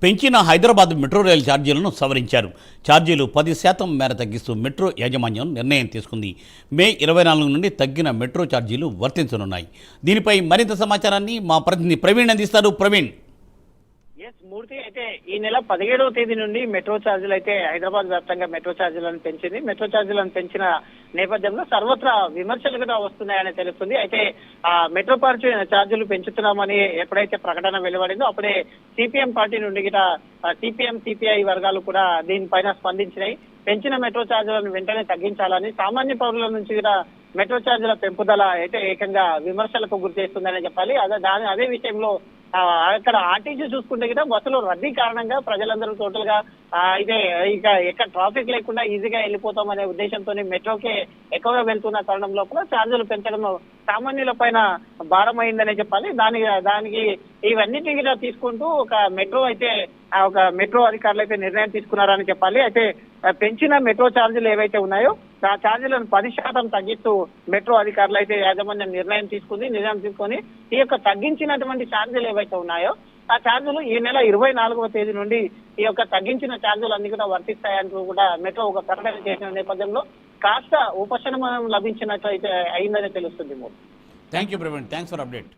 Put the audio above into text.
పెంచిన హైదరాబాద్ మెట్రో రైలు ఛార్జీలను సవరించారు. ఛార్జీలు 10% మేర తగ్గిస్తూ మెట్రో యాజమాన్యం నిర్ణయం తీసుకుంది. మే 24 నుండి తగ్గిన మెట్రో ఛార్జీలు వర్తించనున్నాయి. దీనిపై మరింత సమాచారాన్ని మా ప్రతినిధి ప్రవీణ్ అందిస్తారు. ప్రవీణ్. మూర్తి అయితే ఈ నెల 17వ తేదీ నుండి మెట్రో ఛార్జీలు అయితే హైదరాబాద్ వ్యాప్తంగా మెట్రో ఛార్జీలను పెంచింది. మెట్రో ఛార్జీలను పెంచిన నేపథ్యంలో సర్వత్రా విమర్శలు కూడా వస్తున్నాయని తెలుస్తుంది. అయితే ఆ మెట్రో ఛార్జీలు పెంచుతున్నామని ఎప్పుడైతే ప్రకటన వెలువడిందో అప్పుడే సిపిఎం పార్టీ నుండి గిట సిపిఎం సిపిఐ వర్గాలు కూడా దీనిపైన స్పందించినాయి. పెంచిన మెట్రో ఛార్జీలను వెంటనే తగ్గించాలని, సామాన్య పౌరుల నుంచి కూడా మెట్రో ఛార్జీల పెంపుదల అయితే ఏకంగా విమర్శలకు గురి చేస్తుందని చెప్పాలి. అదే విషయంలో అక్కడ ఆర్టీసీ చూసుకుంటే కూడా బస్సులో రద్దీ కారణంగా ప్రజలందరూ టోటల్ గా అయితే ఇక ఎక్కడ ట్రాఫిక్ లేకుండా ఈజీగా వెళ్ళిపోతాం అనే ఉద్దేశంతో మెట్రోకే ఎక్కువగా వెళ్తున్న తరుణం లోపల ఛార్జీలు పెంచడం సామాన్యుల పైన భారం అయిందనే చెప్పాలి. దానికి ఇవన్నిటి కూడా తీసుకుంటూ ఒక మెట్రో అధికారులు అయితే నిర్ణయం తీసుకున్నారని చెప్పాలి. అయితే పెంచిన మెట్రో ఛార్జీలు ఏవైతే ఉన్నాయో ఆ ఛార్జీలను 10% తగ్గిస్తూ మెట్రో అధికారులు అయితే యాజమాన్యం నిర్ణయం తీసుకొని ఈ యొక్క తగ్గించినటువంటి ఛార్జీలు ఏవైతే ఉన్నాయో ఆ ఛార్జీలు ఈ నెల 24వ తేదీ నుండి ఈ యొక్క తగ్గించిన ఛార్జీలు అన్ని కూడా వర్తిస్తాయంటూ కూడా మెట్రో ఒక ప్రకటన చేసిన నేపథ్యంలో కాస్త ఉపశమనం లభించినట్టు అయితే అయిందని తెలుస్తుంది. Thank you Praveen. Thanks for update.